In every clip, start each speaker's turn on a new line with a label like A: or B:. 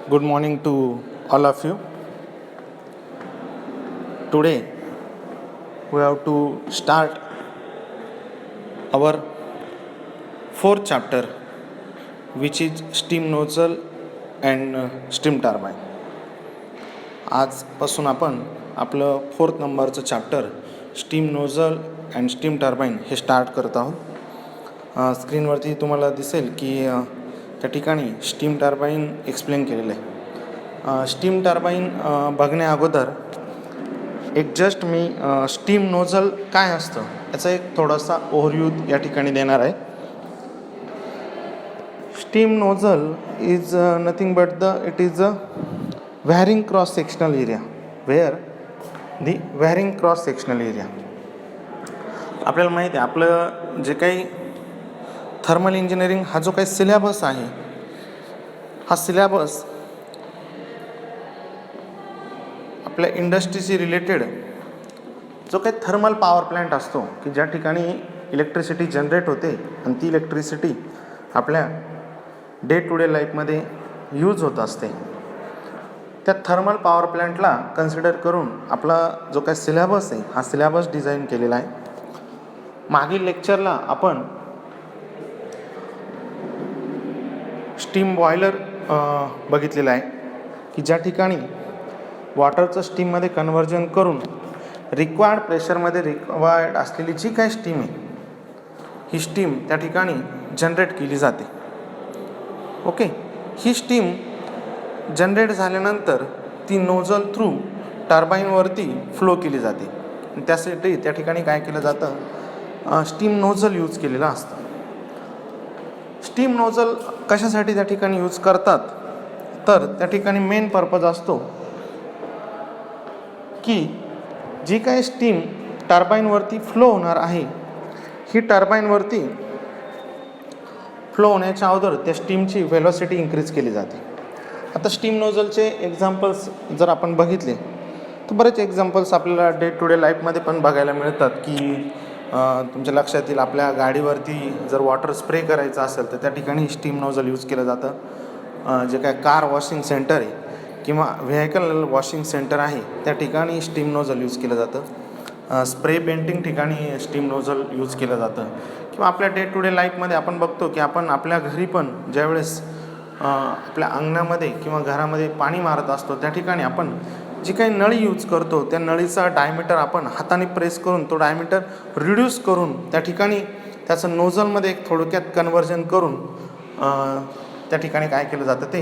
A: Good morning to all of you. Today we have to start our fourth chapter, which is steam nozzle and steam turbine. आजपासून आपण आपलं 4th नंबरचं chapter steam nozzle and steam turbine हे start करत आहोत. स्क्रीनवरती तुम्हाला दिसेल की त्या ठिकाणी स्टीम टर्बाईन एक्सप्लेन केलेलं आहे. स्टीम टर्बाईन बघण्या अगोदर एक जस्ट मी स्टीम नोझल काय असतं याचा एक थोडासा ओव्हरव्ह्यू या ठिकाणी देणार आहे. Steam nozzle is nothing but it is a varying cross sectional area varying cross sectional area. आपल्याला माहिती आहे आपलं जे काही थर्मल इंजिनिअरिंग हा जो काही सिलेबस आहे, हा सिलेबस आपल्या इंडस्ट्रीशी रिलेटेड जो काही थर्मल पॉवर प्लॅन्ट असतो की ज्या ठिकाणी इलेक्ट्रिसिटी जनरेट होते आणि ती इलेक्ट्रिसिटी आपल्या डे टू डे लाईफमध्ये यूज होत असते, त्या थर्मल पॉवर प्लॅन्टला कन्सिडर करून आपला जो काही सिलेबस आहे हा सिलेबस डिझाईन केलेला आहे. मागील लेक्चरला आपण स्टीम बॉयलर बघितलेला आहे की ज्या ठिकाणी वॉटरचं स्टीममध्ये कन्व्हर्जन करून रिक्वायर्ड प्रेशरमध्ये रिक्वायर्ड असलेली जी काही स्टीम आहे ही स्टीम त्या ठिकाणी जनरेट केली जाते. ओके, ही स्टीम जनरेट झाल्यानंतर ती नोझल थ्रू टर्बाईनवरती फ्लो केली जाते. त्यासाठी त्या ठिकाणी काय केलं जातं, स्टीम नोझल यूज केलेलं असतं. स्टीम नोझल कशासाठी त्या ठिकाणी यूज करतात तर त्या ठिकाणी मेन पर्पज असतो की जी काही स्टीम टर्बाईनवरती फ्लो होणार आहे ही टर्बाईनवरती फ्लो होण्याच्या अगोदर त्या स्टीमची व्हेलॉसिटी इन्क्रीज केली जाते. आता स्टीम नोझलचे एक्झाम्पल्स जर आपण बघितले तर बरेच एक्झाम्पल्स आपल्याला डे टू डे लाईफमध्ये पण बघायला मिळतात की तुमच्या लक्षात येईल आपल्या गाडीवरती जर वॉटर स्प्रे करायचं असेल तर त्या ठिकाणी स्टीम नोझल यूज केलं जातं. जे काय कार वॉशिंग सेंटर आहे किंवा व्हेकल वॉशिंग सेंटर आहे त्या ठिकाणी स्टीम नोझल यूज केलं जातं. स्प्रे पेंटिंग ठिकाणी स्टीम नोझल यूज केलं जातं. किंवा आपल्या डे टू डे लाईफमध्ये आपण बघतो की आपण आपल्या घरी पण ज्यावेळेस आपल्या अंगणामध्ये किंवा घरामध्ये पाणी मारत असतो त्या ठिकाणी आपण जी काही नळी यूज करतो त्या नळीचा डायमीटर आपण हाताने प्रेस करून तो डायमीटर रिड्यूस करून त्या ठिकाणी त्याचं नोझलमध्ये एक थोडक्यात कन्व्हर्जन करून त्या ठिकाणी काय केलं जातं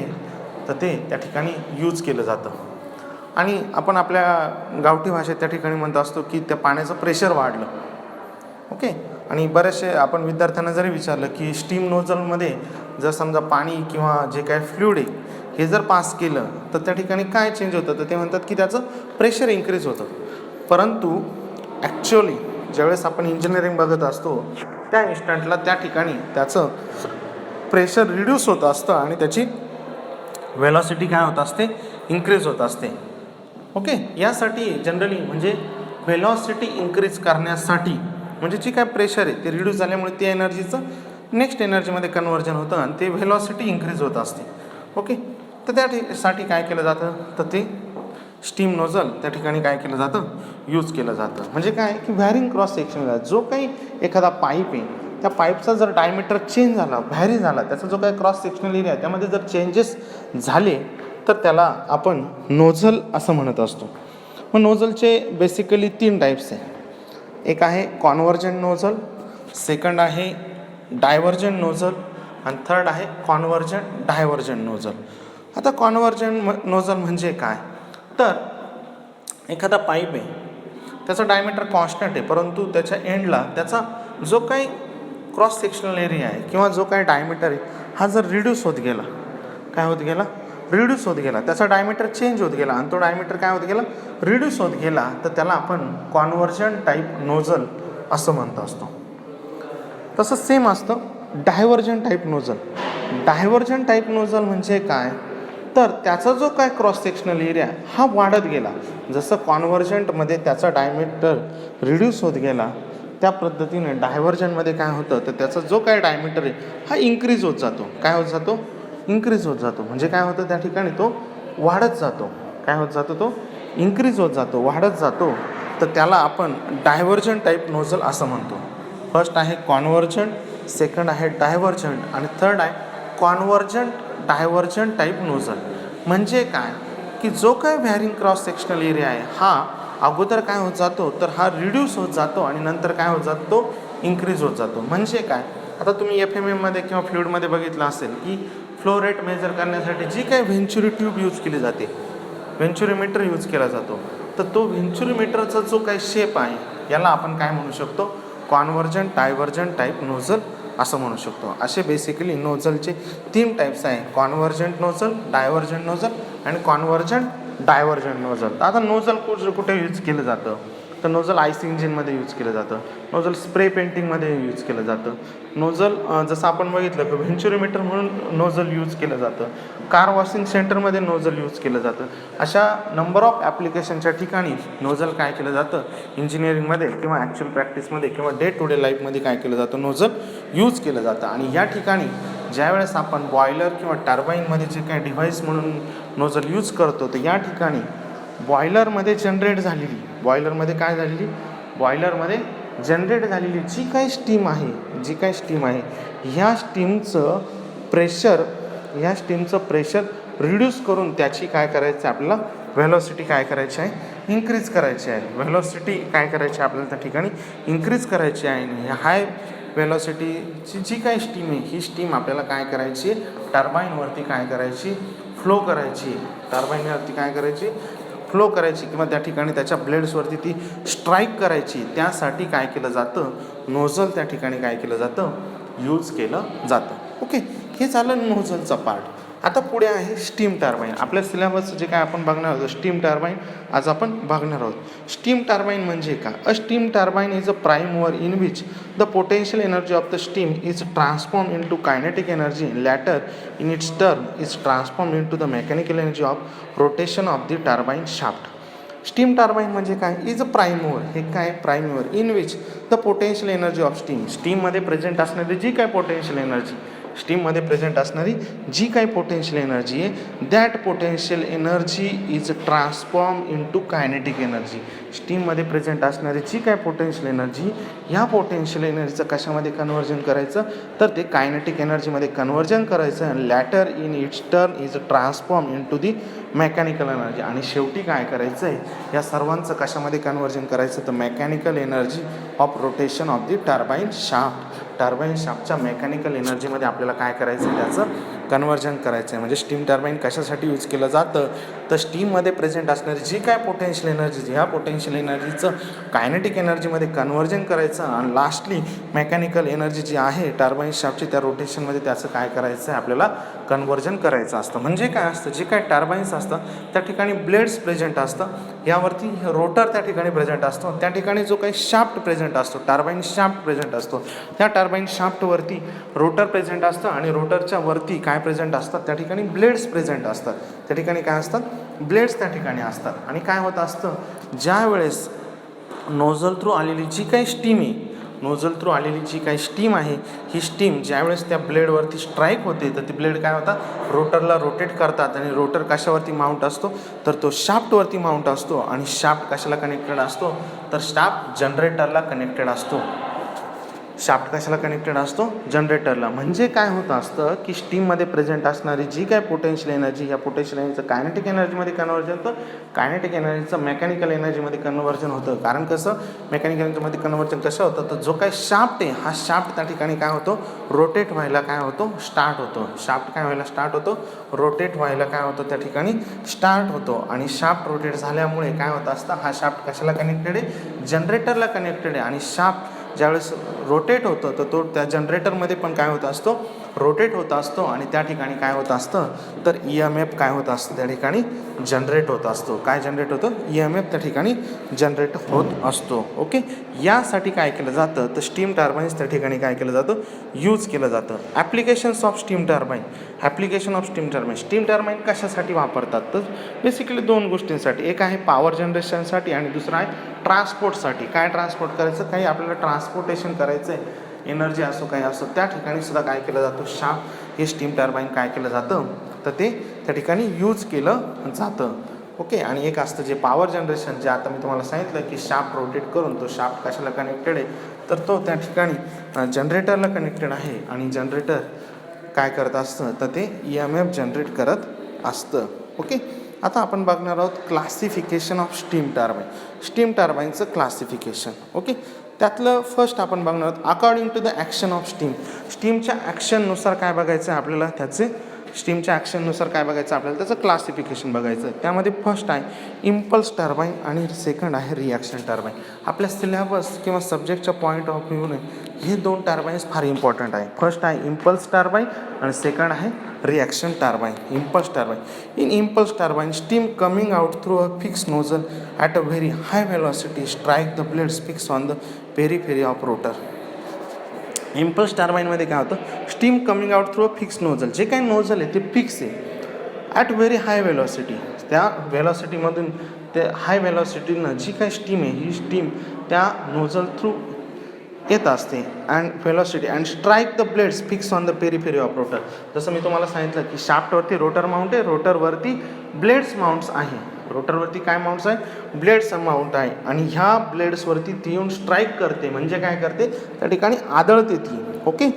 A: ते त्या ठिकाणी यूज केलं जातं. आणि आपण आपल्या गावठी भाषेत त्या ठिकाणी म्हणत असतो की त्या पाण्याचं प्रेशर वाढलं. ओके, आणि बरेचसे आपण विद्यार्थ्यांना जरी विचारलं की स्टीम नोझलमध्ये जर समजा पाणी किंवा जे काय फ्लुइड आहे हे जर पास केलं तर त्या ठिकाणी काय चेंज होतं तर ते म्हणतात की त्याचं प्रेशर इन्क्रीज होतं. परंतु ॲक्च्युअली ज्यावेळेस आपण इंजिनिअरिंग बघत असतो त्या इन्स्टंटला त्या ठिकाणी त्याचं प्रेशर रिड्यूस होत असतं आणि त्याची व्हेलॉसिटी काय होत असते, इन्क्रीज होत असते. ओके, यासाठी जनरली म्हणजे व्हेलॉसिटी इन्क्रीज करण्यासाठी म्हणजे जी काय प्रेशर आहे ते रिड्यूस झाल्यामुळे त्या एनर्जीचं नेक्स्ट एनर्जीमध्ये कन्व्हर्जन होतं आणि ते व्हेलॉसिटी इन्क्रीज होत असते. ओके, तर त्यासाठी काय केलं जातं तर ते स्टीम नोझल त्या ठिकाणी काय केलं जातं, यूज केलं जातं. म्हणजे काय की व्हॅरिंग क्रॉस सेक्शन जो काही एखादा पाईप आहे त्या पाईपचा जर डायमीटर चेंज झाला, व्हॅरी झाला, त्याचा जो काही क्रॉस सेक्शनल एरिया त्यामध्ये जर चेंजेस झाले तर त्याला आपण नोझल असं म्हणत असतो. मग नोझलचे बेसिकली 3 टाईप्स आहे. एक आहे कॉन्व्हर्जंट नोझल, सेकंड आहे डायव्हर्जंट नोझल आणि थर्ड आहे कॉन्व्हर्जंट डायव्हर्जंट नोझल. आता कॉन्व्हर्जंट नोझल म्हणजे काय तर एखादा पाईप आहे त्याचा डायमीटर कॉन्स्टंट आहे परंतु त्याच्या एंडला त्याचा जो काही क्रॉस सेक्शनल एरिया आहे किंवा जो काही डायमीटर आहे हा जर रिड्यूस होत गेला, काय होत गेला, रिड्यूस होत गेला, त्याचा डायमीटर चेंज होत गेला आणि तो डायमीटर काय होत गेला, रिड्यूस होत गेला, तर त्याला आपण कॉन्व्हर्जंट टाईप नोझल असं म्हणत असतो. तसंच सेम असतं divergent type nozzle. Divergent type nozzle म्हणजे काय तर त्याचा जो काय क्रॉस सेक्शनल एरिया हा वाढत गेला, जसं कॉन्व्हर्जंटमध्ये त्याचा डायमीटर रिड्यूस होत गेला त्या पद्धतीने डायव्हर्जनमध्ये काय होतं तर त्याचा जो काय डायमीटर आहे हा इन्क्रीज होत जातो. काय होत जातो, इन्क्रीज होत जातो. म्हणजे काय होतं त्या ठिकाणी तो वाढत जातो. काय होत जातो तो इन्क्रीज होत जातो, वाढत जातो. तर त्याला आपण डायव्हर्जंट टाईप नोझल असं म्हणतो. फर्स्ट आहे कॉन्व्हर्जंट, सेकंड आहे डायव्हर्जंट आणि थर्ड आहे कॉन्व्हर्जंट डायव्हर्जंट टाईप नोझल. म्हणजे काय की जो काय व्हॅरिंग क्रॉस सेक्शनल एरिया आहे हा अगोदर काय होत जातो तर हा रिड्यूस होत जातो आणि नंतर काय होत जातो तो इन्क्रीज होत जातो. म्हणजे काय आता तुम्ही FMMमध्ये किंवा फ्लुइडमध्ये बघितलं असेल की फ्लो रेट मेजर करण्यासाठी जी काही व्हेंच्युरी ट्यूब यूज केली जाते, व्हेंच्युरीमीटर यूज केला जातो, तर तो व्हेंच्युरीमीटरचा जो काही शेप आहे याला आपण काय म्हणू शकतो कॉन्व्हर्जंट डायव्हर्जंट टाईप नोझल असं म्हणू शकतो. असे बेसिकली नोझलचे 3 टाईप्स आहे, कॉन्व्हर्जंट नोझल, डायव्हर्जंट नोझल आणि कॉन्व्हर्जंट डायव्हर्जंट नोझल. आता नोझल कुठे यूज केलं जातं तर नोझल आईस इंजिनमध्ये यूज केलं जातं, नोझल स्प्रे पेंटिंगमध्ये यूज केलं जातं, नोझल जसं आपण बघितलं की व्हेंच्युरीमीटर म्हणून नोझल यूज केलं जातं, कार वॉशिंग सेंटरमध्ये नोझल यूज केलं जातं. अशा नंबर ऑफ ॲप्लिकेशनच्या ठिकाणी नोझल काय केलं जातं इंजिनिअरिंगमध्ये किंवा ॲक्च्युअल प्रॅक्टिसमध्ये किंवा डे टू डे लाईफमध्ये काय केलं जातं नोझल यूज केलं जातं. आणि या ठिकाणी ज्यावेळेस आपण बॉयलर किंवा टर्बाईनमध्ये जे काही डिव्हाइस म्हणून नोझल यूज करतो तर या ठिकाणी बॉयलरमध्ये जनरेट झालेली बॉयलरमध्ये जनरेट झालेली जी काही स्टीम आहे ह्या स्टीमचं प्रेशर रिड्यूस करून त्याची काय करायचं आपल्याला व्हेलॉसिटी काय करायची आहे इन्क्रीज करायची आहे. व्हेलॉसिटी काय करायची आहे आपल्याला त्या ठिकाणी इन्क्रीज करायची आहे. आणि हाय व्हेलॉसिटीची जी काही स्टीम आहे ही स्टीम आपल्याला काय करायची टर्बाईनवरती काय करायची फ्लो करायची, टर्बाईनवरती काय करायची फ्लो करायची किंवा त्या ठिकाणी त्याच्या ब्लेड्सवरती ती स्ट्राईक करायची. त्यासाठी काय केलं जातं नोझल त्या ठिकाणी काय केलं जातं यूज केलं जातं. ओके, हे झालं नोझलचा पार्ट. आता पुढे आहे स्टीम टर्बाईन. आपल्या सिलेबस जे काय आपण बघणार आहोत स्टीम टर्बाईन आज आपण बघणार आहोत. स्टीम टर्बाईन म्हणजे काय? A steam turbine is a prime mover in which the potential energy of the steam is transform into kinetic energy later in its turn is transform into the mechanical energy of rotation of the turbine shaft. Steam turbine म्हणजे काय? Is a prime mover. हे काय prime mover in which the potential energy of स्टीममध्ये present असणारी जी काय potential energy जी काही पोटेन्शियल एनर्जी आहे that potential energy is transform into kinetic energy. स्टीममध्ये प्रेझेंट असणारी जी काय पोटेन्शियल एनर्जी ह्या पोटेन्शियल एनर्जीचं कशामध्ये कन्व्हर्जन करायचं तर ते कायनेटिक एनर्जीमध्ये कन्व्हर्जन करायचं आणि later in its turn is transform into the mechanical energy. आणि शेवटी काय करायचं आहे या सर्वांचं कशामध्ये कन्व्हर्जन करायचं तर mechanical energy of rotation of the turbine shaft. Turbine शाफ्टच्या मेकॅनिकल एनर्जीमध्ये आपल्याला काय करायचं आहे त्याचं कन्व्हर्जन करायचं आहे. म्हणजे स्टीम टर्बाईन कशासाठी यूज केलं जातं तर स्टीममध्ये प्रेझेंट असणारी जी काय पोटेन्शियल एनर्जी ह्या पोटेन्शियल एनर्जीचं कायनेटिक एनर्जीमध्ये कन्व्हर्जन करायचं आणि लास्टली मेकॅनिकल एनर्जी जी आहे टर्बाईन शाफ्टची त्या रोटेशनमध्ये त्याचं काय करायचं आहे आपल्याला कन्व्हर्जन करायचं असतं. म्हणजे काय असतं जे काय टर्बाईन्स असतं त्या ठिकाणी ब्लेड्स प्रेझेंट असतं, यावरती रोटर त्या ठिकाणी प्रेझेंट असतो, त्या ठिकाणी जो काही शाफ्ट प्रेझेंट असतो टर्बाईन शाफ्ट प्रेझेंट असतो, त्या टर्बाईन शाफ्टवरती रोटर प्रेझेंट असतं आणि रोटरच्या वरती काय प्रेझेंट असतात त्या ठिकाणी ब्लेड्स प्रेझेंट असतात. त्या ठिकाणी काय असतात ब्लेड्स त्या ठिकाणी असतात. आणि काय होत असतं ज्या वेळेस नोझल थ्रू आलेली जी काही स्टीम आहे ही स्टीम ज्यावेळेस त्या ब्लेडवरती स्ट्राईक होते तर ती ब्लेड काय होतात रोटरला रोटेट करतात आणि रोटर कशावरती माउंट असतो तर तो शाफ्टवरती माउंट असतो. आणि शाफ्ट कशाला कनेक्टेड असतो तर शाफ्ट जनरेटरला कनेक्टेड असतो. जनरेटरला. म्हणजे काय होतं असतं की स्टीममध्ये प्रेझेंट असणारी जी काय पोटेन्शियल एनर्जी ह्या पोटेन्शियल एनर्जीचं कायनेटिक एनर्जीमध्ये कन्व्हर्जन होतं, कायनेटिक एनर्जीचं मेकॅनिकल एनर्जीमध्ये कन्व्हर्जन होतं. कारण कसं मेकॅनिकल एनर्जीमध्ये कन्व्हर्जन कसं होतं तर जो काही शाफ्ट आहे हा शाफ्ट त्या ठिकाणी काय होतो रोटेट व्हायला काय होतो स्टार्ट होतो. शाफ्ट काय व्हायला स्टार्ट होतो रोटेट व्हायला काय होतं त्या ठिकाणी स्टार्ट होतो. आणि शाफ्ट रोटेट झाल्यामुळे काय होतं असतं हा शाफ्ट कशाला कनेक्टेड आहे जनरेटरला कनेक्टेड आहे. आणि शाफ्ट ज्यावेळेस रोटेट होतं तर तो त्या जनरेटरमध्ये पण काय होत असतो रोटेट होत असतो. आणि त्या ठिकाणी काय होत असतं तर EMF काय होत असतं त्या ठिकाणी जनरेट होत असतो. काय जनरेट होतं EMF त्या ठिकाणी जनरेट होत असतो. ओके, यासाठी काय केलं जातं तर स्टीम टर्बाईन्स त्या ठिकाणी काय केलं जातं यूज केलं जातं. Applications of steam turbine. Steam turbine कशासाठी वापरतात तर बेसिकली 2 गोष्टींसाठी. एक आहे पॉवर जनरेशनसाठी आणि दुसरं आहे ट्रान्सपोर्टसाठी. काय ट्रान्सपोर्ट करायचं काही आपल्याला ट्रान्सपोर्टेशन करायचं आहे एनर्जी असो काही असो त्या ठिकाणी सुद्धा काय केलं जातो हे स्टीम टर्बाईन काय केलं जातं तर ते त्या ठिकाणी यूज केलं जातं. ओके. आणि एक असतं जे पॉवर जनरेशन, जे आता मी तुम्हाला सांगितलं की शाफ्ट रोटेट करून तो शाफ्ट कशाला कनेक्टेड आहे तर तो त्या ठिकाणी जनरेटरला कनेक्टेड आहे आणि जनरेटर काय करत असतं तर ते EMF जनरेट करत असतं. ओके. आता आपण बघणार आहोत classification of steam turbine. Steam टर्बाईनचं क्लासिफिकेशन. ओके. त्यातलं फर्स्ट आपण बघणार आहोत according to the action of steam. स्टीमच्या ॲक्शननुसार काय बघायचं आहे आपल्याला, त्याचे स्टीमच्या ॲक्शननुसार काय बघायचं आपल्याला, त्याचं क्लासिफिकेशन बघायचं आहे. त्यामध्ये फर्स्ट आहे इम्पल्स टर्बाईन आणि सेकंड आहे रिॲक्शन टर्बाईन. आपल्या सिलेबस किंवा सब्जेक्टच्या पॉईंट ऑफ व्ह्यूने हे दोन टर्बाईन्स फार इम्पॉर्टंट आहे. फर्स्ट आहे इम्पल्स टर्बाईन आणि सेकंड आहे reaction turbine. Impulse turbine. In impulse turbine steam coming out through a fix nozzle at a very high velocity strike the blades fix on the periphery of rotor. Impulse टर्बाईनमध्ये काय होतं, steam coming out through a fix nozzle, जे काही nozzle आहे ते fix आहे at very high velocity. त्या वेलॉसिटीमधून ते हाय वेलॉसिटीनं जी काही स्टीम आहे ही स्टीम त्या नोझल थ्रू येत असते and velocity and strike the blades fix on the periphery of rotor. जसं मी तुम्हाला सांगितलं की शाफ्टवरती रोटर माउंट आहे, रोटरवरती ब्लेड्स माउंट्स आहे. रोटरवरती काय माउंट्स आहे, ब्लेड्स माउंट आहे आणि ह्या ब्लेड्सवरती ती येऊन स्ट्राईक करते. म्हणजे काय करते, त्या ठिकाणी आदळते ती. ओके.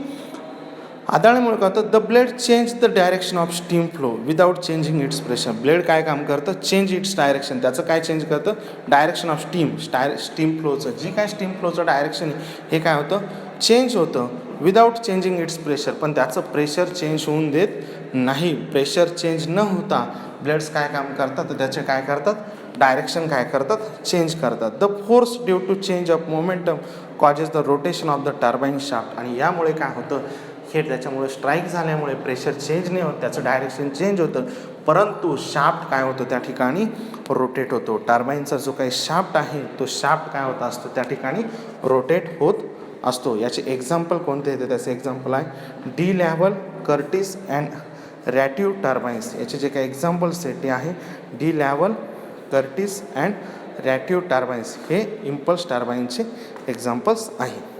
A: आदळल्यामुळे काय होतं, the blade change the direction of steam flow without changing it's pressure. Blade काय काम करतं, चेंज इट्स डायरेक्शन. त्याचं काय चेंज करतं, डायरेक्शन ऑफ स्टीम फ्लोचं, जी काय स्टीम फ्लोचं डायरेक्शन आहे हे काय होतं, चेंज होतं विदाउट चेंजिंग इट्स प्रेशर. पण त्याचं प्रेशर चेंज होऊन देत नाही. प्रेशर चेंज न होता ब्लेड्स काय काम करतात, तर त्याचे काय करतात, डायरेक्शन काय करतात, चेंज करतात. The force due to change of momentum causes the rotation of the turbine shaft. आणि यामुळे काय होतं, हे त्याच्यामुळे स्ट्राईक झाल्यामुळे प्रेशर चेंज नाही होत, त्याचं डायरेक्शन चेंज होतं, परंतु शाफ्ट काय होतं त्या ठिकाणी रोटेट होतो. टर्बाईनचा जो काही शाफ्ट आहे तो शाफ्ट काय होत असतो त्या ठिकाणी रोटेट होत असतो. याचे एक्झाम्पल कोणते येते, त्याचे एक्झाम्पल आहे de Laval, Curtis and Rateau turbines. याचे जे काही एक्झाम्पल्स आहेत ते आहे de Laval, Curtis and Rateau turbines. हे इम्पल्स टर्बाईनचे एक्झाम्पल्स आहे.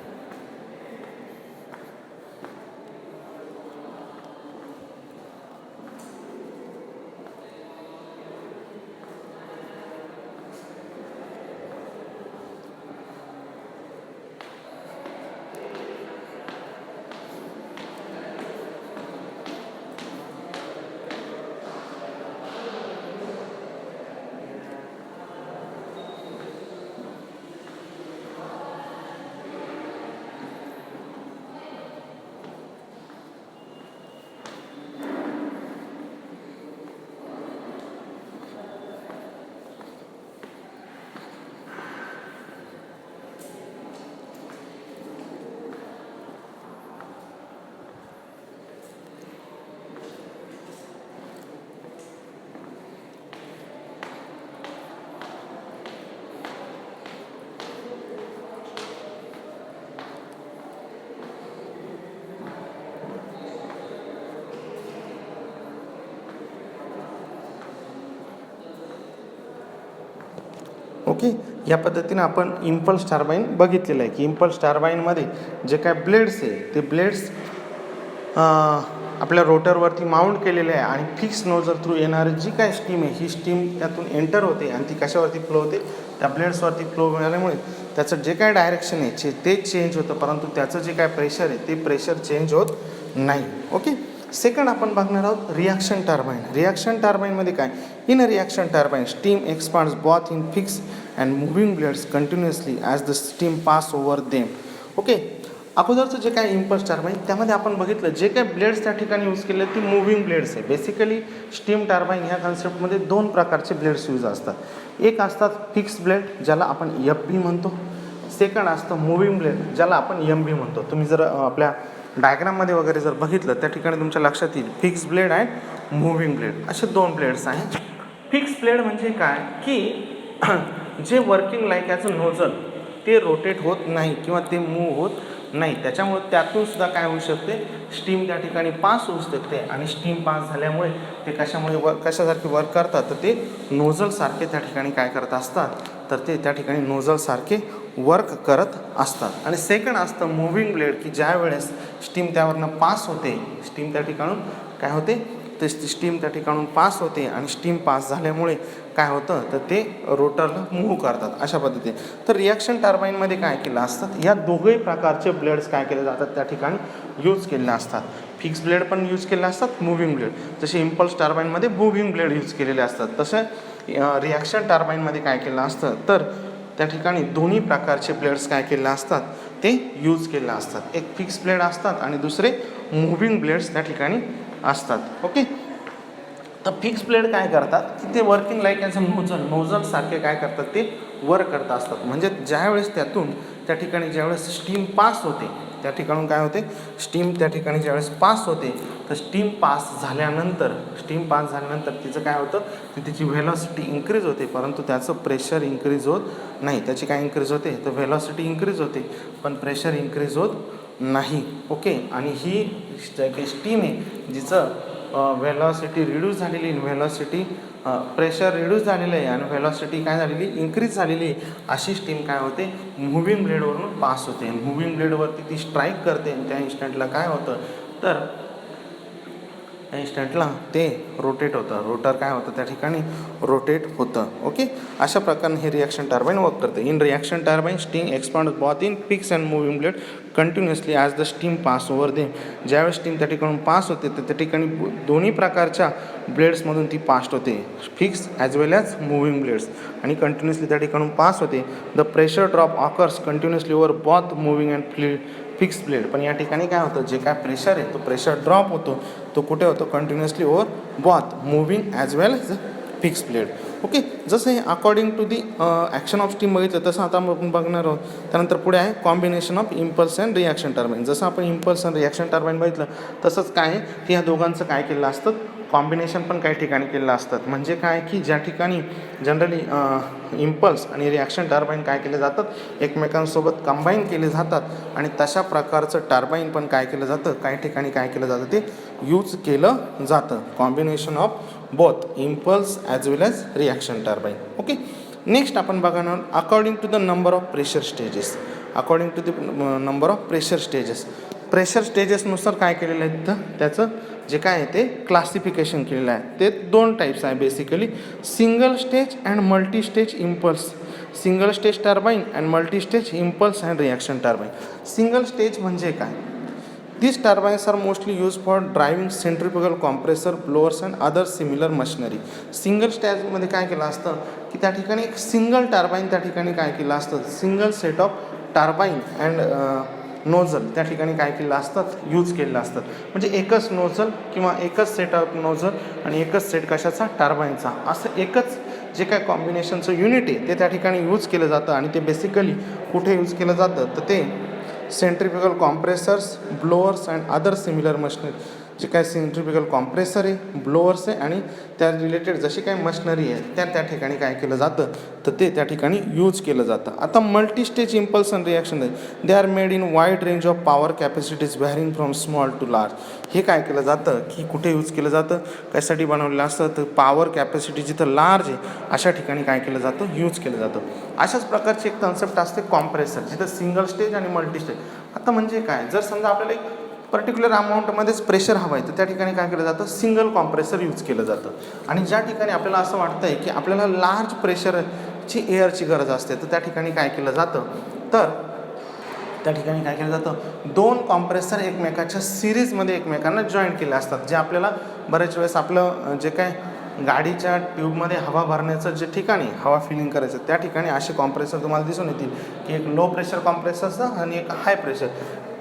A: ओके. या पद्धतीने आपण इम्पल्स टर्बाईन बघितलेलं आहे की इम्पल्स टर्बाईनमध्ये जे काय ब्लेड्स आहे ते ब्लेड्स आपल्या रोटरवरती माउंट केलेले आहे आणि फिक्स नोझल थ्रू येणारी जी काय स्टीम आहे ही स्टीम त्यातून एंटर होते आणि ती कशावरती फ्लो होते, त्या ब्लेड्सवरती फ्लो मिळाल्यामुळे त्याचं जे काय डायरेक्शन आहे ते चेंज होतं, परंतु त्याचं जे काय प्रेशर आहे ते प्रेशर चेंज होत नाही. ओके. सेकंड आपण बघणार आहोत रिॲक्शन टर्बाईन. रिॲक्शन टर्बाईनमध्ये काय, in a reaction turbine steam expands both in fix and moving blades continuously as the steam pass over them. Okay. अगोदरचं जे काय इम्पल्स टर्बाईन त्यामध्ये आपण बघितलं जे काय ब्लेड्स त्या ठिकाणी यूज केले ती मुव्हिंग ब्लेड्स आहे. बेसिकली स्टीम टर्बाईन ह्या कन्सेप्टमध्ये दोन प्रकारचे ब्लेड्स यूज असतात. एक असतात फिक्स ब्लेड ज्याला आपण FB म्हणतो, सेकंड असतं मुव्हिंग ब्लेड ज्याला आपण MB म्हणतो. तुम्ही जर आपल्या डायग्राममध्ये वगैरे जर बघितलं त्या ठिकाणी तुमच्या लक्षात येईल फिक्स ब्लेड आहे, मुव्हिंग ब्लेड असे दोन ब्लेड्स आहेत. फिक्स ब्लेड म्हणजे काय की जे working like as a nozzle ते रोटेट होत नाही किंवा ते मूव्ह होत नाही, त्याच्यामुळे त्यातून सुद्धा काय होऊ शकते, स्टीम त्या ठिकाणी पास होऊ शकते आणि स्टीम पास झाल्यामुळे ते कशामुळे कशासारखे वर्क करतात तर ते नोझलसारखे त्या ठिकाणी काय करत असतात तर ते त्या ठिकाणी नोझलसारखे वर्क करत असतात. आणि सेकंड असतं मूव्हिंग ब्लेड, की ज्या वेळेस स्टीम त्यावरनं पास होते, स्टीम त्या ठिकाणून काय होते, ते स्टीम त्या ठिकाणून पास होते आणि स्टीम पास झाल्यामुळे काय होतं, तर ते रोटरला मूव्ह करतात अशा पद्धतीने. तर रिॲक्शन टर्बाईनमध्ये काय केलं असतात, या दोघंही प्रकारचे ब्लेड्स काय केले जातात त्या ठिकाणी यूज केले असतात. फिक्स ब्लेड पण यूज केले असतात, मूव्हिंग ब्लेड. जसे इम्पल्स टर्बाईनमध्ये मूव्हिंग ब्लेड यूज केलेले असतात, तसं रिॲक्शन टर्बाईनमध्ये काय केलं असतं, तर त्या ठिकाणी दोन्ही प्रकारचे ब्लेड्स काय केले असतात, ते यूज केले असतात. एक फिक्स ब्लेड असतात आणि दुसरे मूव्हिंग ब्लेड्स त्या ठिकाणी असतात. ओके. तर फिक्स ब्लेड काय करतात, की ते वर्किंग लाईक ॲज अ नोझलसारखे काय करतात, ते वर्क करत असतात. म्हणजे ज्यावेळेस त्यातून त्या ठिकाणी ज्यावेळेस स्टीम पास होते, त्या ठिकाणून काय होते, स्टीम त्या ठिकाणी ज्यावेळेस पास होते, तर स्टीम पास झाल्यानंतर तिचं काय होतं, की तिची व्हेलॉसिटी इन्क्रीज होते, परंतु त्याचं प्रेशर इन्क्रीज होत नाही. त्याची काय इन्क्रीज होते, तर व्हेलॉसिटी इन्क्रीज होते, पण प्रेशर इन्क्रीज होत नाही. ओके. आणि ही काही स्टीम आहे जिचं व्हेलॉसिटी रिड्यूस झालेली, व्हेलॉसिटी प्रेशर रिड्यूस झालेलं आहे आणि व्हेलॉसिटी काय झालेली, इन्क्रीज झालेली आहे, अशी स्टीम काय होते, मूव्हिंग ब्लेडवरून पास होते. मूव्हिंग ब्लेडवरती ती स्ट्राईक करते आणि त्या इन्स्टंटला काय होतं, तर त्या इन्स्टंटला ते रोटेट होतं, रोटर काय होतं त्या ठिकाणी रोटेट होतं. ओके. अशा प्रकारे हे रिॲक्शन टर्बाईन वर्क करते. In reaction turbine steam expand both in fix and moving blade continuously as the steam pass over them. ज्यावेळेस स्टीम त्या ठिकाणून पास होते, तर त्या ठिकाणी दोन्ही प्रकारच्या ब्लेड्समधून ती पास होते, fix as well as moving blades, आणि कंटिन्युअसली त्या ठिकाणून पास होते. The pressure drop occurs continuously over both moving and fix blade. पण या ठिकाणी काय होतं, जे काय प्रेशर आहे तो प्रेशर ड्रॉप होतो, तो कुठे होतो, continuously over both moving as well as fix blade. Okay. जसं हे according to the action of steam बघितलं, तसं आता आपण बघणार आहोत. त्यानंतर पुढे आहे combination of impulse and reaction turbine. जसं आपण इम्पल्स अँड रिॲक्शन टर्बाईन बघितलं, तसंच काय आहे, की ह्या दोघांचं काय केलं असतं, कॉम्बिनेशन पण काही ठिकाणी केलेलं असतात. म्हणजे काय, की ज्या ठिकाणी जनरली इम्पल्स आणि रिॲक्शन टर्बाईन काय केले जातात, एकमेकांसोबत कंबाईन केले जातात, आणि तशा प्रकारचं टर्बाईन पण काय केलं जातं, काही ठिकाणी काय केलं जातं, ते यूज केलं जातं. Combination of both impulse as well as reaction turbine. Okay. Next आपण बघणार according to the number of pressure stages. According to the number of pressure stages, pressure स्टेजेसनुसार काय केलेलं आहे, तर त्याचं जे काय आहे ते क्लासिफिकेशन केलेलं आहे. ते दोन टाईप्स आहे basically, single stage and multi stage impulse. Single stage turbine and multi stage impulse and reaction turbine. Single stage म्हणजे काय, These turbines are mostly used for driving centrifugal compressor, blowers and other similar machinery. Single स्टेजमध्ये काय केलं असतं, की त्या ठिकाणी एक सिंगल टर्बाईन त्या ठिकाणी काय केलं असतं, single set of turbine and nozzle त्या ठिकाणी काय केलं असतात, यूज केलेलं असतात. म्हणजे एकच नोझल किंवा एकच सेट ऑफ नोझल आणि एकच सेट कशाचा, टर्बाईनचा, असं एकच जे काय कॉम्बिनेशनचं युनिट आहे ते त्या ठिकाणी यूज केलं जातं. आणि ते बेसिकली कुठे यूज केलं जातं, तर ते centrifugal compressors, blowers and other similar machinery. जे काय सेंट्रिफ्युगल कॉम्प्रेसर आहे, ब्लोअर्स आहे आणि त्या रिलेटेड जशी काही मशिनरी आहे त्या ठिकाणी काय केलं जातं, तर ते त्या ठिकाणी यूज केलं जातं. आता multi stage impulse and reaction they are made in wide range of power capacities varying from small to large. हे काय केलं जातं, की कुठे यूज केलं जातं, कशासाठी बनवलेलं असतं, तर पॉवर कॅपॅसिटी जिथं लार्ज आहे अशा ठिकाणी काय केलं जातं, यूज केलं जातं. अशाच प्रकारची एक कन्सेप्ट असते कॉम्प्रेसर, जिथं सिंगल स्टेज आणि मल्टी स्टेज. आता म्हणजे काय, जर समजा आपल्याला एक पर्टिक्युलर अमाऊंटमध्येच प्रेशर हवं आहे, तर त्या ठिकाणी काय केलं जातं, सिंगल कॉम्प्रेसर यूज केलं जातं. आणि ज्या ठिकाणी आपल्याला असं वाटतं आहे की आपल्याला लार्ज प्रेशरची एअरची गरज असते, तर त्या ठिकाणी काय केलं जातं, तर त्या ठिकाणी काय केलं जातं, दोन कॉम्प्रेसर एकमेकाच्या सिरीजमध्ये एकमेकांना जॉईंट केले असतात. जे आपल्याला बरेच वेळेस आपलं जे काय गाडीच्या ट्यूबमध्ये हवा भरण्याचं जे ठिकाणी हवा फिलिंग करायचं, त्या ठिकाणी असे कॉम्प्रेसर तुम्हाला दिसून येतील, की एक लो प्रेशर कॉम्प्रेसर असतं आणि एक high pressure.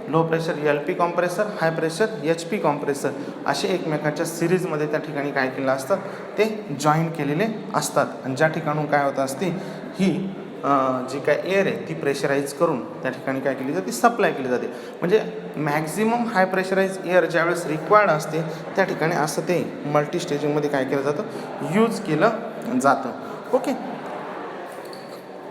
A: Low pressure LP compressor, high pressure HP compressor, असे एकमेकाच्या सिरीजमध्ये त्या ठिकाणी काय केलं असतं, ते जॉईन केलेले असतात. आणि ज्या ठिकाणून काय होत असते, ही जी काय एअर आहे ती प्रेशराईज करून त्या ठिकाणी काय केली जाते, सप्लाय केली जाते. म्हणजे मॅक्झिमम हाय प्रेशराईज एअर ज्यावेळेस रिक्वायर्ड असते त्या ठिकाणी असं ते मल्टी स्टेजिंगमध्ये काय केलं जातं, यूज केलं जातं. ओके.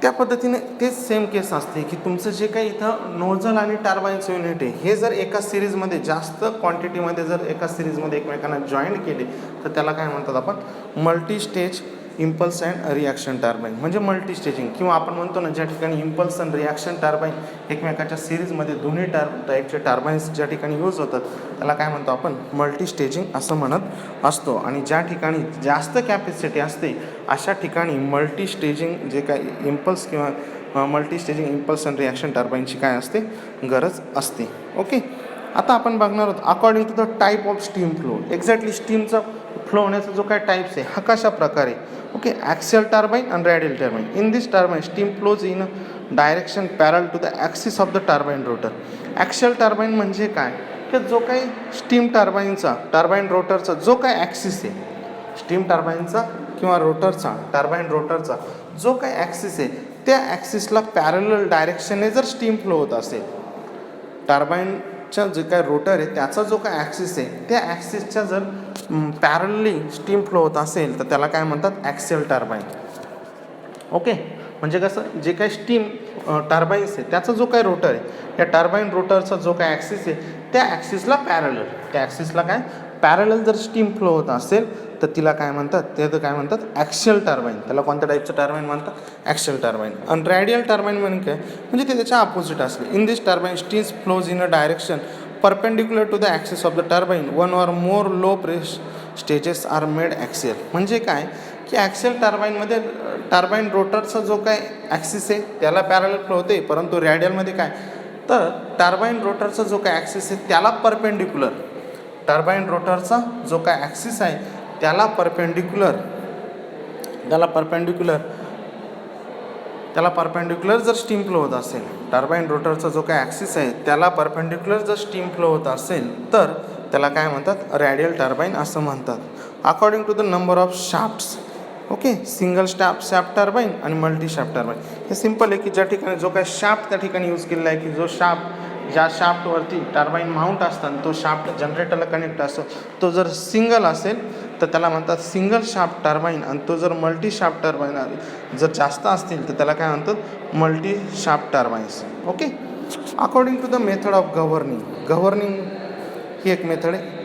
A: त्या पद्धतीने तेच सेम केस असते, की तुमचं जे काही इथं नोझल आणि टर्बाईनचं युनिट आहे हे जर एका सिरीजमध्ये जास्त क्वांटिटीमध्ये जर एका सिरीजमध्ये एकमेकांना जॉईंट केले, तर त्याला काय म्हणतात आपण, multi stage impulse and reaction turbine म्हणजे मल्टी स्टेजिंग, किंवा आपण म्हणतो ना ज्या ठिकाणी इम्पल्स अँड रिॲक्शन टार्बाईन एकमेकाच्या सिरीजमध्ये दोन्ही टाईपचे टार्बाईन्स ज्या ठिकाणी यूज होतात त्याला काय म्हणतो आपण मल्टी स्टेजिंग असं म्हणत असतो. आणि ज्या ठिकाणी जास्त कॅपॅसिटी असते अशा ठिकाणी मल्टी स्टेजिंग जे काही इम्पल्स किंवा multi staging impulse and reaction टार्बाईनची काय असते गरज असते. ओके, आता आपण बघणार आहोत according to the type of steam flow. Exactly स्टीमचा फ्लो होण्याचा जो काय टाईप्स आहे हा कशा प्रकारे. ओके, ॲक्सियल टार्बाईन आणि radial turbine. In this turbine steam flows in a direction parallel to the axis of the turbine rotor. Axial turbine म्हणजे काय की जो काही स्टीम टार्बाईन रोटरचा जो काय ॲक्सिस आहे, स्टीम टार्बाईनचा किंवा टार्बाईन रोटरचा जो काही ॲक्सिस आहे त्या ॲक्सिसला पॅरलल डायरेक्शनने जर स्टीम फ्लो होत असेल, टार्बाईनच्या जे काय रोटर आहे त्याचा जो काय ॲक्सिस आहे त्या ॲक्सिसच्या जर पॅरलली स्टीम फ्लो होत असेल तर त्याला काय म्हणतात ॲक्सियल टार्बाईन. ओके, म्हणजे कसं जे काही स्टीम टार्बाईन्स आहे त्याचा जो काही रोटर आहे या टार्बाईन रोटरचा जो काय ॲक्सिस आहे त्या ॲक्सिसला पॅरलल जर स्टीम फ्लो होत असेल तर तिला काय म्हणतात ॲक्सियल टार्बाईन. त्याला कोणत्या टाईपचं टार्बाईन म्हणतात ॲक्सियल टार्बाईन. आणि रॅडियल टार्बाईन म्हणजे काय म्हणजे ते त्याच्या अपोजिट असले. In this turbine steams flows in a direction perpendicular to the axis of the turbine. One or more low press stages are made axial. म्हणजे काय की ॲक्सियल टार्बाईनमध्ये टार्बाईन रोटरचा जो काय ॲक्सिस आहे त्याला पॅरलल फ्लो होते, परंतु रॅडियलमध्ये काय तर टार्बाईन रोटरचा जो काय ॲक्सिस आहे त्याला परपेंडिक्युलर, टार्बाईन रोटरचा जो काय ॲक्सिस आहे त्याला परपेंडिक्युलर जर स्टीम फ्लो होत असेल, टार्बाईन रोटरचा जो काय ॲक्सिस आहे त्याला परपेंडिक्युलर जर स्टीम फ्लो होत असेल तर त्याला काय म्हणतात रॅडियल टार्बाईन असं म्हणतात. According to the number of shafts. Okay, single shaft turbine आणि मल्टी शाफ्ट टार्बाईन. हे सिंपल आहे की ज्या ठिकाणी जो काय शाफ्ट त्या ठिकाणी यूज केलेला आहे की जो ज्या शाफ्टवरती टार्बाईन माउंट असताना तो शाफ्ट जनरेटरला कनेक्ट असतो तो जर सिंगल असेल तर त्याला म्हणतात सिंगल शाफ्ट टार्बाईन, आणि तो जर मल्टी शाफ्ट टार्बाईन जर जास्त असतील तर त्याला काय म्हणतात multi shaft turbines. Okay, according to the method of governing ही एक मेथड आहे.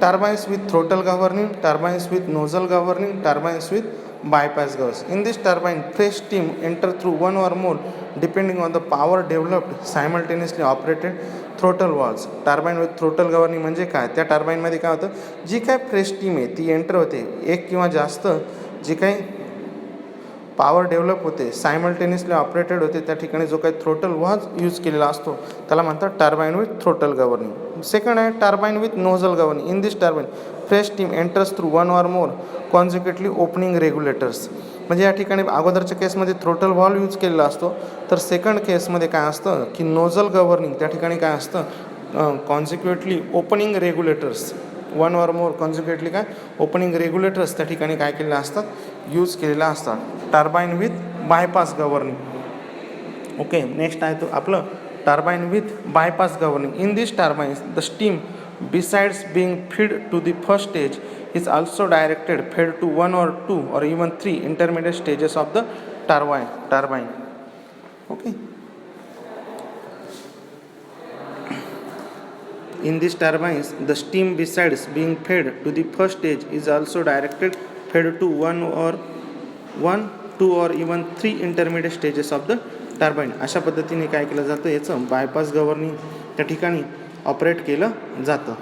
A: Turbines with throttle governing, turbines with nozzle governing, turbines with bypass valves. In this turbine, fresh steam enter through one or more, depending on the power developed, simultaneously operated throttle valves. Turbine with throttle governing म्हणजे काय त्या टार्बाईनमध्ये काय होतं जी काय fresh steam आहे ती enter होते, एक किंवा जास्त जी काही पॉवर डेव्हलप होते सायमल्टेनियसली ऑपरेटेड होते त्या ठिकाणी जो काही थ्रोटल वाज यूज केलेला असतो त्याला म्हणतात turbine with throttle governing. Second आहे turbine with nozzle governing. In this turbine fresh steam enters through one or more consecutively opening regulators. म्हणजे या ठिकाणी अगोदरच्या केसमध्ये थ्रोटल व्हॉल्व यूज केलेला असतो, तर सेकंड केसमध्ये काय असतं की नोझल गव्हर्निंग त्या ठिकाणी काय असतं consecutively opening regulators, one or more consecutively काय ओपनिंग रेग्युलेटर्स त्या ठिकाणी काय केलेलं असतात यूज केलेला असतात. Turbine with bypass governing. Okay, next आहे तो आपलं turbine with bypass governing. In this turbines the steam besides being fed to the first stage is also fed to one or two or even three intermediate stages of the turbine. Okay, in these turbines the steam besides being fed to the first stage is also fed to one, two or even three intermediate stages of the turbine. अशा पद्धतीने काय केलं जातं याचं bypass governing त्या ठिकाणी operate केलं जातं.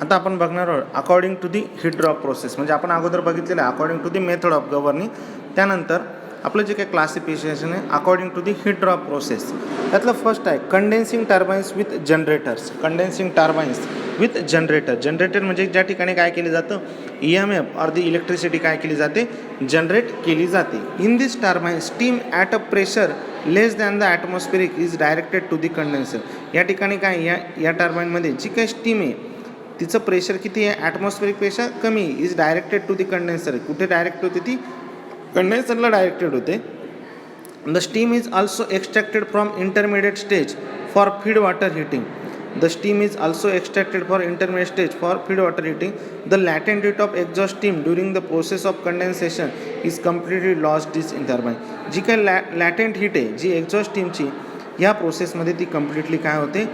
A: आता आपण बघणार आहोत according to the heat drop process, म्हणजे आपण अगोदर बघितलेलं आहे according to the method of governing. त्यानंतर आपलं जे काही क्लासिफिकेशन आहे according to the heat drop प्रोसेस. त्यातलं फर्स्ट आहे condensing turbines with generators. Condensing turbines with generator. Generator म्हणजे ज्या ठिकाणी काय केलं जातं, EMF और दी इलेक्ट्रिसिटी काय केली जाते, जनरेट केली जाते. In this turbine steam at a pressure less than the atmospheric is directed to the condenser. या ठिकाणी काय या टर्बाईनमध्ये जी काही स्टीम आहे तिचं प्रेशर किती आहे, ॲटमॉस्फेरिक प्रेशर कमी, is directed to the condenser. कुठे डायरेक्ट होते ती, कंडेन्सरला डायरेक्टेड होते. The steam is also extracted from intermediate stage for feed water heating. The steam is also extracted for intermediate stage for feed water heating. The latent heat of exhaust steam during the process of condensation is completely lost in turbine. जी काही लॅटेंट heat आहे जी exhaust स्टीमची या प्रोसेसमध्ये ती completely काय होते,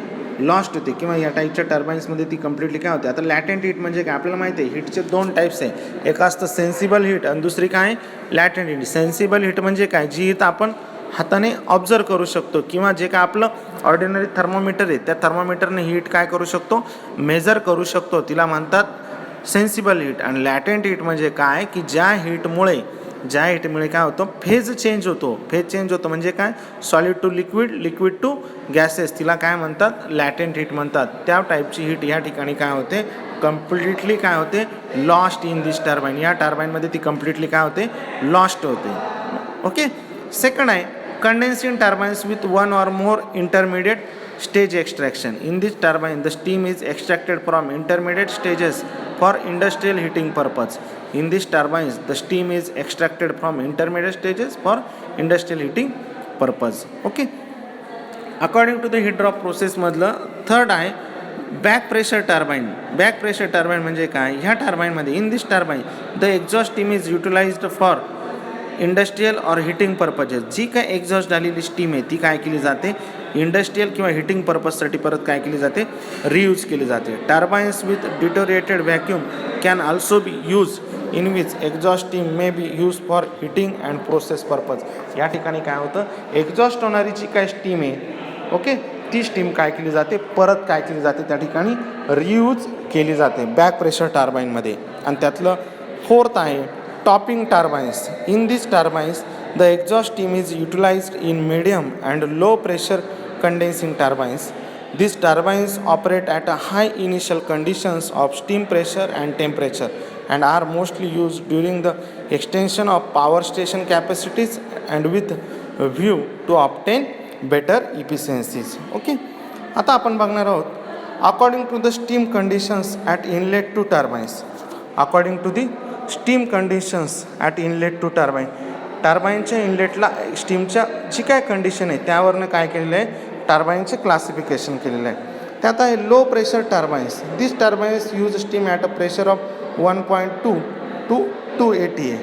A: lost होते, किंवा या टाईपच्या टर्बाईन्समध्ये ती कम्प्लिटली काय होते. आता लॅटेंट हीट म्हणजे काय आपल्याला माहिती आहे, हीटचे दोन टाईप्स आहे. एक असतं सेन्सिबल हीट आणि दुसरी काय लॅटेंट हीट. सेन्सिबल हीट म्हणजे काय, जी हीट आपण हाताने ऑब्झर्व करू शकतो, किंवा जे काय आपलं ऑर्डिनरी थर्मोमीटर आहे त्या थर्मोमीटरने हीट काय करू शकतो, मेजर करू शकतो, तिला म्हणतात सेन्सिबल हीट. आणि लॅटेंट हीट म्हणजे काय की ज्या हीटमुळे काय होतं, फेज चेंज होतो. फेज चेंज होतो म्हणजे काय, solid to liquid, liquid to gases, तिला काय म्हणतात, लॅटेंट हीट म्हणतात. त्या टाईपची हीट या ठिकाणी काय होते, कम्प्लिटली काय होते, लॉस्ट इन दिस टर्बाईन. या टर्बाईनमध्ये ती कम्प्लिटली काय होते, लॉस्ट होते. ओके. सेकंड आहे condensing turbines with one or more intermediate stage extraction. In this turbine, the steam is extracted from intermediate stages for industrial heating purpose. In these turbines, the steam is extracted from intermediate stages for industrial heating purpose. Okay. According to the heat drop process मधलं third आहे back pressure turbine. Back pressure turbine म्हणजे काय, ह्या टर्बाईनमध्ये in this turbine the exhaust steam is utilized for industrial or heating purposes. जी काय exhaust झालेली steam आहे ती काय केली जाते, इंडस्ट्रियल किंवा हिटिंग पर्पजसाठी परत काय केली जाते, रियूज केली जाते. Turbines with deteriorated vacuum can also be use in which exhaust steam may be use for heating and process purpose. या ठिकाणी काय होतं, एक्झॉस्ट होणारी जी काय स्टीम आहे, ओके, ती स्टीम काय केली जाते, परत काय केली जाते, त्या ठिकाणी रियूज केली जाते बॅक प्रेशर टर्बाईनमध्ये. आणि त्यातलं फोर्थ आहे topping turbines. In these turbines, the exhaust steam is utilized in medium and low pressure condensing turbines. These turbines operate at a high initial conditions of steam pressure and temperature and are mostly used during the extension of power station capacities and with a view to obtain better efficiencies. Okay. आता आपण बघणार आहोत according to the steam conditions at inlet to turbines. According to the steam conditions at inlet to turbine. टर्बाईनच्या इनलेटला स्टीमच्या जी काय condition आहे त्यावरनं काय केलेलं आहे, टर्बाईनचे क्लासिफिकेशन केलेलं आहे. त्यात आहे low pressure turbines. This turbines use steam at a pressure of 1.2 to 280 आहे.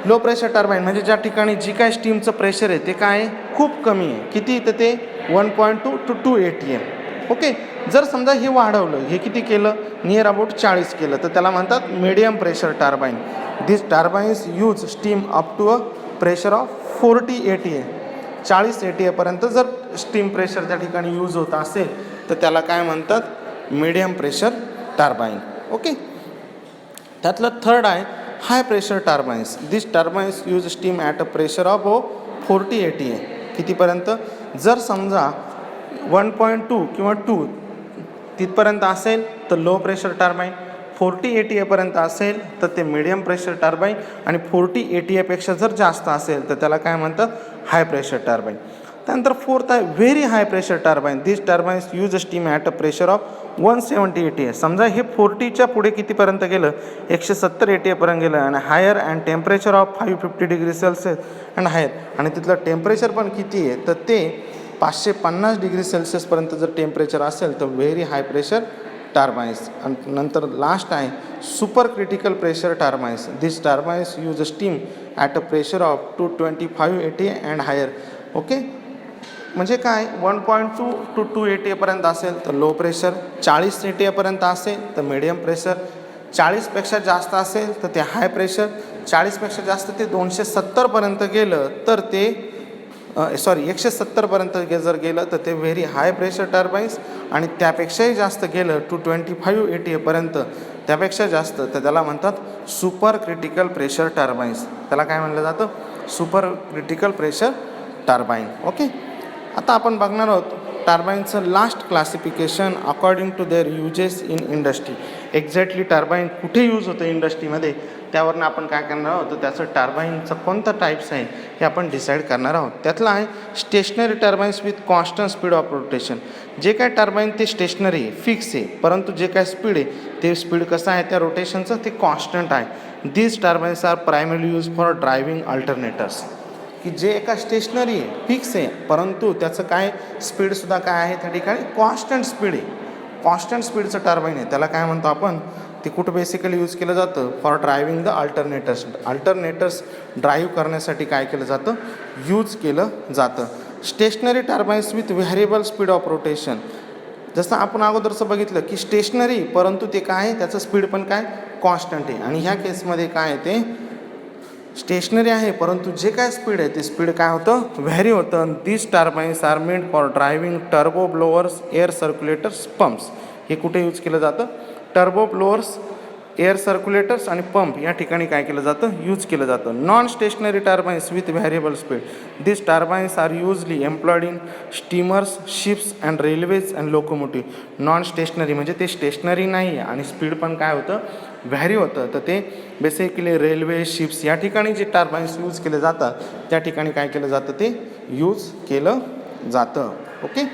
A: लो प्रेशर टर्बाईन म्हणजे ज्या ठिकाणी जी काय स्टीमचं प्रेशर आहे ते काय आहे, खूप कमी आहे. किती तर ते 1.2 to 280 आहे. ओके. जर समजा हे वाढवलं, हे किती केलं, नियर अबाउट 40 केलं, तर त्याला म्हणतात medium pressure turbine. This turbines use steam up to a pressure of 40 ATA. 40 ATA पर्यंत जर स्टीम प्रेशर त्या ठिकाणी यूज होत असेल तर त्याला काय म्हणतात, मीडियम प्रेशर टर्बाईन. ओके. त्यातलं थर्ड आहे high pressure turbines. This turbines use steam at a pressure of 40 ATA. कितीपर्यंत, जर समजा 1.2 किंवा 2 तिथपर्यंत असेल तर लो प्रेशर टर्बाईन, 40 ATA पर्यंत असेल तर ते मीडियम प्रेशर टर्बाईन, आणि 40 ATA पेक्षा जर जास्त असेल तर त्याला काय म्हणतात, हाय प्रेशर टर्बाईन. त्यानंतर फोर्थ आहे very high pressure turbine. This turbines use steam at a pressure of 170 ATA. समजा हे 40च्या पुढे कितीपर्यंत गेलं, 170 ATA पर्यंत गेलं, आणि higher and temperature of 550 degree Celsius and higher, आणि तिथलं टेम्परेचर पण किती आहे तर ते 550 डिग्री सेल्सिअसपर्यंत जर टेम्परेचर असेल तर व्हेरी हाय प्रेशर टर्बाईन्स. आणि नंतर लास्ट आहे super critical pressure turbines. This turbines use steam at a pressure of 225 ATA and higher. Okay. म्हणजे काय, 1.2 to 280 पर्यंत असेल तर लो प्रेशर, 40 ATA पर्यंत असेल तर मीडियम प्रेशर, 40पेक्षा जास्त असेल तर ते हाय प्रेशर, 40पेक्षा जास्त ते 270 पर्यंत गेलं तर ते सॉरी 170पर्यंत जर गेलं तर ते व्हेरी हाय प्रेशर टर्बाईन्स, आणि त्यापेक्षाही जास्त गेलं टू 25 ATA त्यापेक्षा जास्त तर त्याला म्हणतात सुपर क्रिटिकल प्रेशर टर्बाईन्स. त्याला काय म्हणलं जातं? Super critical pressure turbine. Okay, आता आपण बघणार आहोत टर्बाईनचं last classification according to their uses in industry. Exactly turbine कुठे यूज होतं इंडस्ट्रीमध्ये त्यावरनं आपण काय करणार आहोत, तर त्याचं टर्बाईनचं कोणतं टाईप्स आहे हे आपण डिसाईड करणार आहोत. त्यातलं आहे stationary turbines with constant speed of rotation. जे काय टर्बाईन ते स्टेशनरी आहे, फिक्स आहे, परंतु जे काय स्पीड आहे ते स्पीड कसं आहे त्या रोटेशनचं ते कॉन्स्टंट आहे. These turbines are primary use for driving alternators. की जे एका स्टेशनरी आहे, फिक्स आहे, परंतु त्याचं काय स्पीडसुद्धा काय आहे त्या ठिकाणी कॉन्स्टंट स्पीड आहे. कॉन्स्टंट स्पीडचं टर्बाईन आहे त्याला काय म्हणतो आपण, ते कुठं बेसिकली यूज केलं जातं for driving the alternators. Alternators drive करण्यासाठी काय केलं जातं, यूज केलं जातं. Stationary turbines with variable speed of rotation. जसं आपण अगोदरचं बघितलं की स्टेशनरी, परंतु ते काय आहे त्याचं स्पीड पण काय कॉन्स्टंट आहे. आणि ह्या केसमध्ये काय आहे ते स्टेशनरी आहे, परंतु जे काय स्पीड आहे ते स्पीड काय होतं, व्हॅरी होतं. This turbines are made for driving turbo blowers, air circulators, pumps. हे कुठे यूज केलं जातं, टर्बो ब्लोअर्स, एअर सर्क्युलेटर्स आणि पंप या ठिकाणी काय केलं जातं, यूज केलं जातं. Non stationary turbines with variable speed. This turbines are usually employed in steamers, ships and railways and locomotive. Non stationary म्हणजे ते स्टेशनरी नाही आहे आणि स्पीड पण काय होतं, व्हॅरी होतं. तर ते बेसिकली रेल्वे, शिप्स या ठिकाणी जे टर्बाईन्स यूज केले जातात त्या ठिकाणी काय केलं जातं, ते यूज केलं जातं. ओके,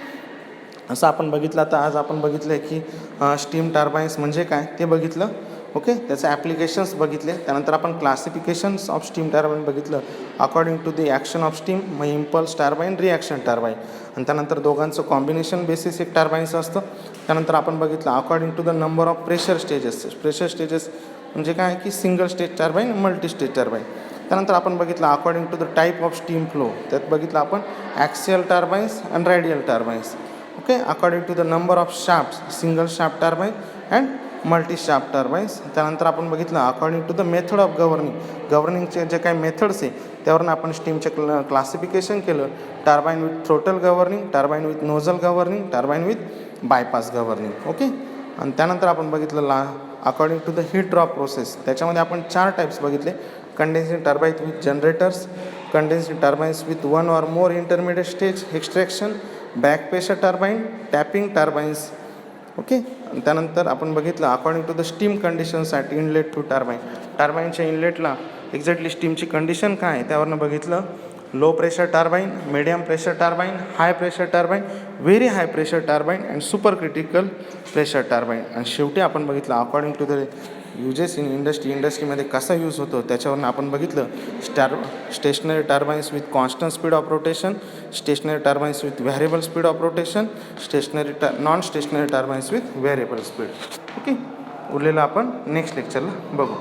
A: असं आपण बघितलं. आता आज आपण बघितलं आहे की स्टीम टर्बाईन्स म्हणजे काय ते बघितलं. ओके, त्याचे ॲप्लिकेशन्स बघितले. त्यानंतर आपण क्लासिफिकेशन्स ऑफ स्टीम टर्बाईन बघितलं according to the action of steam, मग इम्पल्स टर्बाईन, रिॲक्शन टर्बाईन, आणि त्यानंतर दोघांचं कॉम्बिनेशन बेसिस एक टर्बाईन्स असतं. त्यानंतर आपण बघितलं according to the number of pressure stages. Pressure stages म्हणजे काय की single stage turbine, multi stage turbine. त्यानंतर आपण बघितलं according to the type of steam flow. त्यात बघितलं आपण axial turbines and radial turbines. Okay, according to the number of shafts, single shaft turbine and multi shaft turbines. त्यानंतर आपण बघितलं according to the method of गव्हर्निंगचे जे काही methods आहे त्यावरून आपण स्टीमचे क्लासिफिकेशन केलं. Turbine with throttle governing, turbine with nozzle governing, turbine with bypass governing. Okay, आणि त्यानंतर आपण बघितलं according to the heat drop process. त्याच्यामध्ये आपण 4 टाईप्स बघितले. Condensing turbine with generators, condensing turbines with 1 or more intermediate stage extraction, back pressure turbine, tapping turbines. Okay, त्यानंतर आपण बघितलं according to the steam conditions at inlet to turbine. टर्बाईनच्या इनलेटला exactly स्टीमची condition काय आहे त्यावरनं बघितलं. Low pressure turbine, medium pressure turbine, high pressure turbine, very high pressure turbine and super critical pressure turbine. आणि शेवटी आपण बघितलं according to the uses in इंडस्ट्रीमध्ये कसा यूज होतो त्याच्यावरून आपण बघितलं. Stationary turbines with constant speed of rotation, stationary turbines with variable speed of rotation, non stationary turbines with variable speed. Okay, उरलेलं आपण नेक्स्ट लेक्चरला बघू.